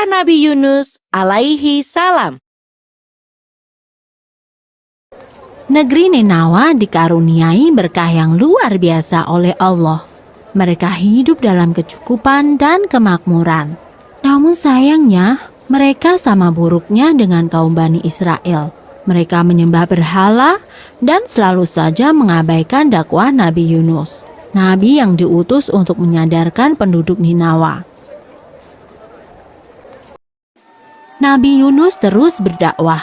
kisah Nabi Yunus alaihi salam. Negeri Ninawa dikaruniai berkah yang luar biasa oleh Allah. Mereka hidup dalam kecukupan dan kemakmuran. Namun sayangnya, mereka sama buruknya dengan kaum Bani Israel. Mereka menyembah berhala dan selalu saja mengabaikan dakwah Nabi Yunus, nabi yang diutus untuk menyadarkan penduduk Ninawa. Nabi Yunus terus berdakwah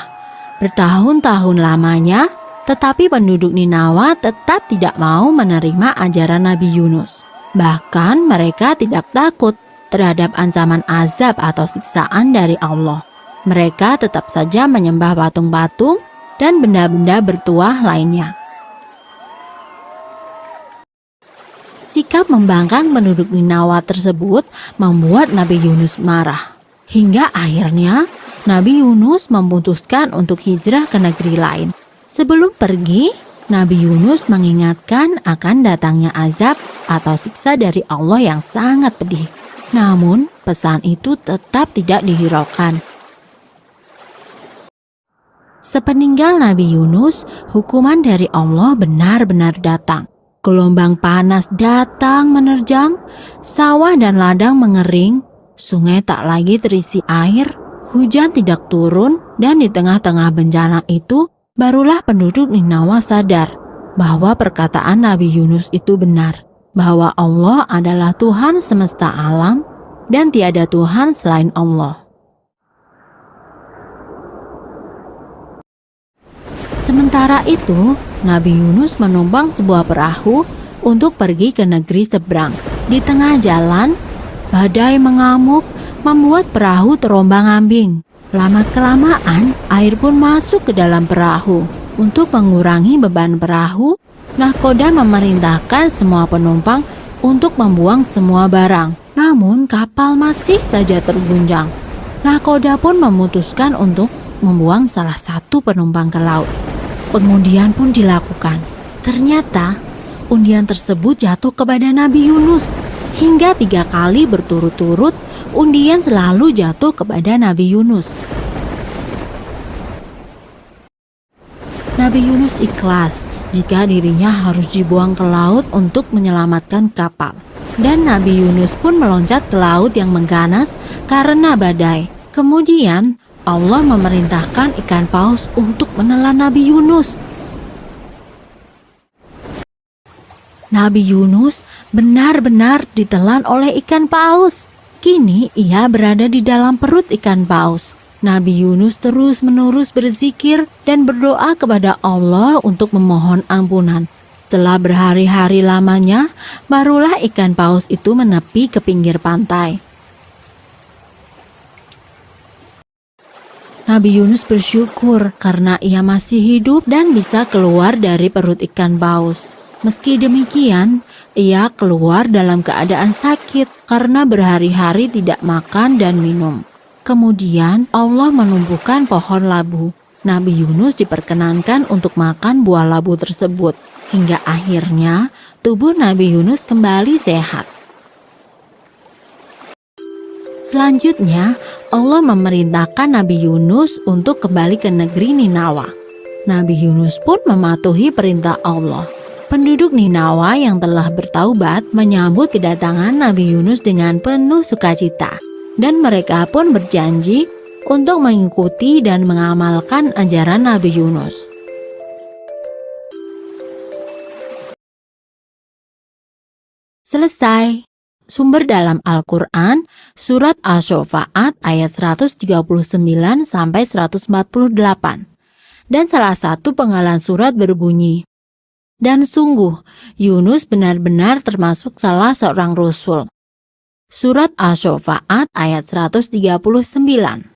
bertahun-tahun lamanya, tetapi penduduk Ninawa tetap tidak mau menerima ajaran Nabi Yunus. Bahkan mereka tidak takut terhadap ancaman azab atau siksaan dari Allah. Mereka tetap saja menyembah patung-patung dan benda-benda bertuah lainnya. Sikap membangkang penduduk Ninawa tersebut membuat Nabi Yunus marah. Hingga akhirnya Nabi Yunus memutuskan untuk hijrah ke negeri lain. Sebelum pergi, Nabi Yunus mengingatkan akan datangnya azab atau siksa dari Allah yang sangat pedih. Namun, pesan itu tetap tidak dihiraukan. Sepeninggal Nabi Yunus, hukuman dari Allah benar-benar datang. Gelombang panas datang menerjang, sawah dan ladang mengering, sungai tak lagi terisi air, hujan tidak turun, dan di tengah-tengah bencana itu, barulah penduduk Ninawa sadar bahwa perkataan Nabi Yunus itu benar, bahwa Allah adalah Tuhan semesta alam dan tiada Tuhan selain Allah. Sementara itu, Nabi Yunus menumpang sebuah perahu untuk pergi ke negeri seberang. Di tengah jalan, badai mengamuk membuat perahu terombang-ambing. Lama-kelamaan, air pun masuk ke dalam perahu. Untuk mengurangi beban perahu, nahkoda memerintahkan semua penumpang untuk membuang semua barang. Namun, kapal masih saja terguncang. Nahkoda pun memutuskan untuk membuang salah satu penumpang ke laut. Pengundian pun dilakukan. Ternyata, undian tersebut jatuh kepada Nabi Yunus. Hingga 3 kali berturut-turut, undian selalu jatuh kepada Nabi Yunus. Nabi Yunus ikhlas jika dirinya harus dibuang ke laut untuk menyelamatkan kapal. Dan Nabi Yunus pun meloncat ke laut yang mengganas karena badai. Kemudian Allah memerintahkan ikan paus untuk menelan Nabi Yunus. Nabi Yunus benar-benar ditelan oleh ikan paus. Kini ia berada di dalam perut ikan paus. Nabi Yunus terus-menerus berzikir dan berdoa kepada Allah untuk memohon ampunan. Setelah berhari-hari lamanya, barulah ikan paus itu menepi ke pinggir pantai. Nabi Yunus bersyukur karena ia masih hidup dan bisa keluar dari perut ikan paus. Meski demikian, ia keluar dalam keadaan sakit karena berhari-hari tidak makan dan minum. Kemudian Allah menumbuhkan pohon labu. Nabi Yunus diperkenankan untuk makan buah labu tersebut. Hingga akhirnya tubuh Nabi Yunus kembali sehat. Selanjutnya, Allah memerintahkan Nabi Yunus untuk kembali ke negeri Ninawa. Nabi Yunus pun mematuhi perintah Allah. Penduduk Ninawa yang telah bertaubat menyambut kedatangan Nabi Yunus dengan penuh sukacita. Dan mereka pun berjanji untuk mengikuti dan mengamalkan ajaran Nabi Yunus. Selesai. Sumber dalam Al-Quran, Surat Asy-Syu'ara ayat 139-148. Dan salah satu penggalan surat berbunyi, "Dan sungguh, Yunus benar-benar termasuk salah seorang rasul." Surat Asy-Syu'ara ayat 139.